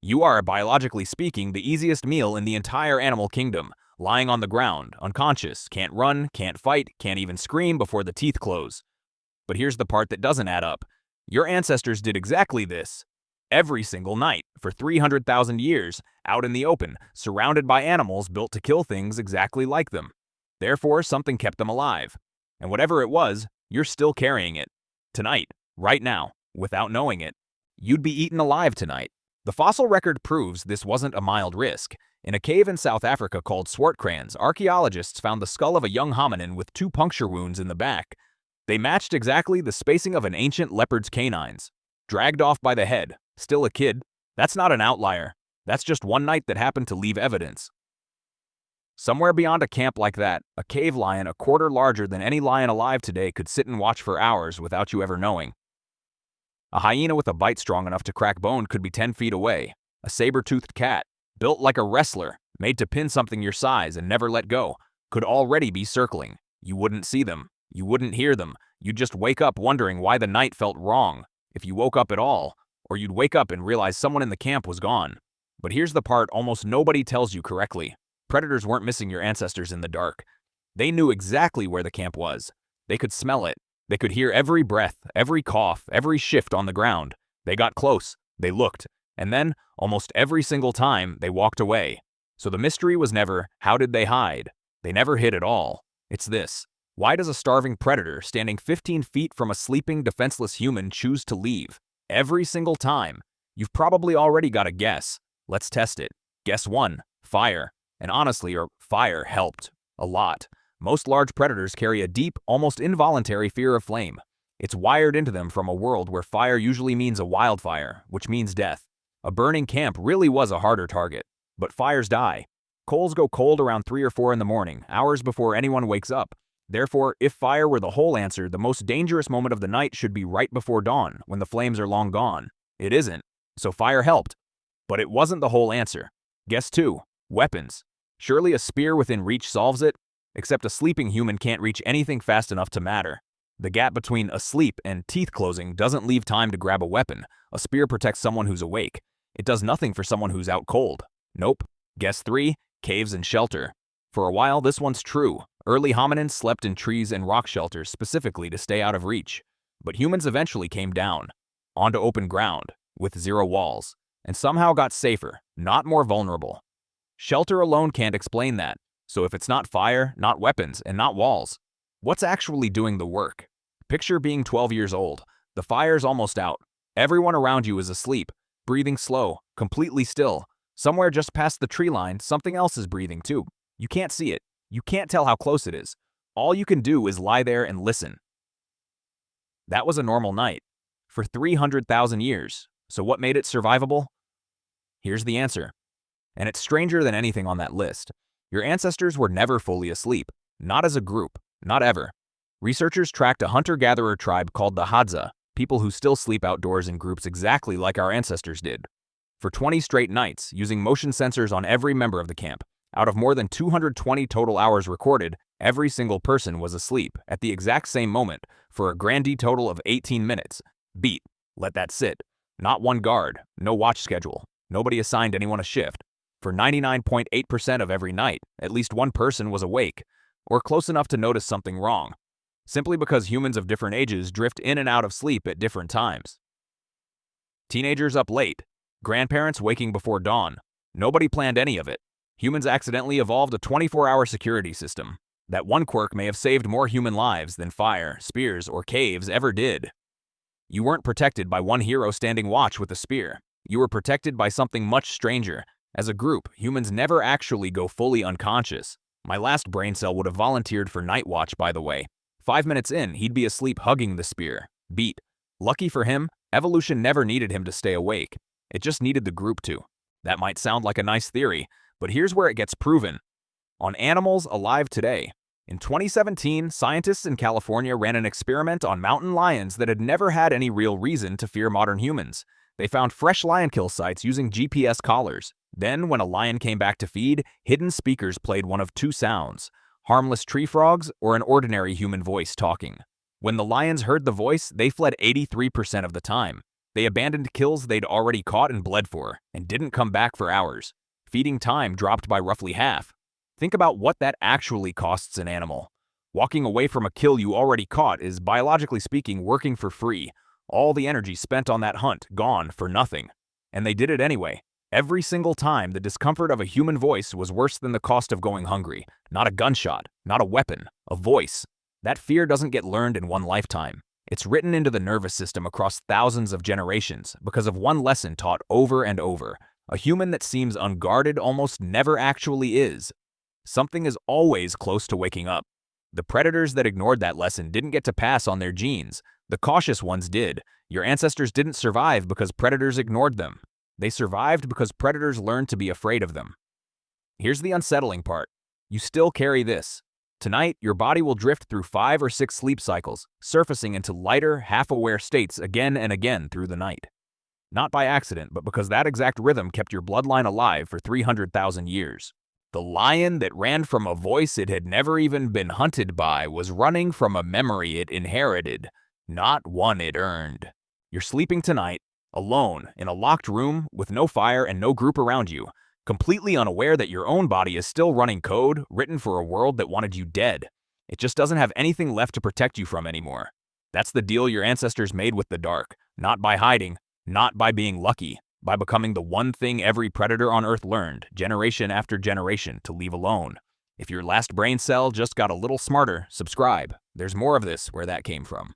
You are, biologically speaking, the easiest meal in the entire animal kingdom, lying on the ground, unconscious, can't run, can't fight, can't even scream before the teeth close. But here's the part that doesn't add up. Your ancestors did exactly this. Every single night, for 300,000 years, out in the open, surrounded by animals built to kill things exactly like them. Therefore, something kept them alive. And whatever it was, you're still carrying it. Tonight, right now, without knowing it. You'd be eaten alive tonight. The fossil record proves this wasn't a mild risk. In a cave in South Africa called Swartkrans, archaeologists found the skull of a young hominin with 2 puncture wounds in the back. They matched exactly the spacing of an ancient leopard's canines. Dragged off by the head, still a kid. That's not an outlier. That's just one night that happened to leave evidence. Somewhere beyond a camp like that, a cave lion a quarter larger than any lion alive today could sit and watch for hours without you ever knowing. A hyena with a bite strong enough to crack bone could be 10 feet away. A saber-toothed cat, built like a wrestler, made to pin something your size and never let go, could already be circling. You wouldn't see them. You wouldn't hear them. You'd just wake up wondering why the night felt wrong, if you woke up at all, or you'd wake up and realize someone in the camp was gone. But here's the part almost nobody tells you correctly. Predators weren't missing your ancestors in the dark. They knew exactly where the camp was. They could smell it. They could hear every breath, every cough, every shift on the ground. They got close. They looked. And then, almost every single time, they walked away. So the mystery was never, how did they hide? They never hid at all. It's this. Why does a starving predator standing 15 feet from a sleeping, defenseless human choose to leave? Every single time. You've probably already got a guess. Let's test it. Guess 1. Fire. And honestly, fire helped. A lot. Most large predators carry a deep, almost involuntary fear of flame. It's wired into them from a world where fire usually means a wildfire, which means death. A burning camp really was a harder target. But fires die. Coals go cold around 3 or 4 in the morning, hours before anyone wakes up. Therefore, if fire were the whole answer, the most dangerous moment of the night should be right before dawn, when the flames are long gone. It isn't. So fire helped. But it wasn't the whole answer. Guess 2. Weapons. Surely a spear within reach solves it? Except a sleeping human can't reach anything fast enough to matter. The gap between asleep and teeth closing doesn't leave time to grab a weapon. A spear protects someone who's awake. It does nothing for someone who's out cold. Nope. Guess 3. Caves and shelter. For a while, this one's true. Early hominins slept in trees and rock shelters specifically to stay out of reach. But humans eventually came down, onto open ground, with 0 walls, and somehow got safer, not more vulnerable. Shelter alone can't explain that. So if it's not fire, not weapons, and not walls, what's actually doing the work? Picture being 12 years old. The fire's almost out. Everyone around you is asleep, breathing slow, completely still. Somewhere just past the tree line, something else is breathing too. You can't see it. You can't tell how close it is. All you can do is lie there and listen. That was a normal night. For 300,000 years. So what made it survivable? Here's the answer. And it's stranger than anything on that list. Your ancestors were never fully asleep. Not as a group. Not ever. Researchers tracked a hunter-gatherer tribe called the Hadza, people who still sleep outdoors in groups exactly like our ancestors did. For 20 straight nights, using motion sensors on every member of the camp, out of more than 220 total hours recorded, every single person was asleep at the exact same moment for a grandee total of 18 minutes. Beat. Let that sit. Not one guard, no watch schedule, nobody assigned anyone a shift. For 99.8% of every night, at least one person was awake, or close enough to notice something wrong, simply because humans of different ages drift in and out of sleep at different times. Teenagers up late, grandparents waking before dawn. Nobody planned any of it. Humans accidentally evolved a 24-hour security system. That one quirk may have saved more human lives than fire, spears, or caves ever did. You weren't protected by one hero standing watch with a spear. You were protected by something much stranger. As a group, humans never actually go fully unconscious. My last brain cell would have volunteered for night watch, by the way. 5 minutes in, he'd be asleep hugging the spear. Beat. Lucky for him, evolution never needed him to stay awake. It just needed the group to. That might sound like a nice theory, but here's where it gets proven. On animals alive today. In 2017, scientists in California ran an experiment on mountain lions that had never had any real reason to fear modern humans. They found fresh lion kill sites using GPS collars. Then, when a lion came back to feed, hidden speakers played one of 2 sounds: harmless tree frogs or an ordinary human voice talking. When the lions heard the voice, they fled 83% of the time. They abandoned kills they'd already caught and bled for, and didn't come back for hours. Feeding time dropped by roughly half. Think about what that actually costs an animal. Walking away from a kill you already caught is, biologically speaking, working for free. All the energy spent on that hunt, gone for nothing. And they did it anyway. Every single time, the discomfort of a human voice was worse than the cost of going hungry. Not a gunshot, not a weapon, a voice. That fear doesn't get learned in one lifetime. It's written into the nervous system across thousands of generations because of one lesson taught over and over. A human that seems unguarded almost never actually is. Something is always close to waking up. The predators that ignored that lesson didn't get to pass on their genes. The cautious ones did. Your ancestors didn't survive because predators ignored them. They survived because predators learned to be afraid of them. Here's the unsettling part. You still carry this. Tonight, your body will drift through 5 or 6 sleep cycles, surfacing into lighter, half-aware states again and again through the night. Not by accident, but because that exact rhythm kept your bloodline alive for 300,000 years. The lion that ran from a voice it had never even been hunted by was running from a memory it inherited, not one it earned. You're sleeping tonight, alone, in a locked room, with no fire and no group around you, completely unaware that your own body is still running code written for a world that wanted you dead. It just doesn't have anything left to protect you from anymore. That's the deal your ancestors made with the dark, not by hiding, not by being lucky, by becoming the one thing every predator on Earth learned, generation after generation, to leave alone. If your last brain cell just got a little smarter, subscribe. There's more of this where that came from.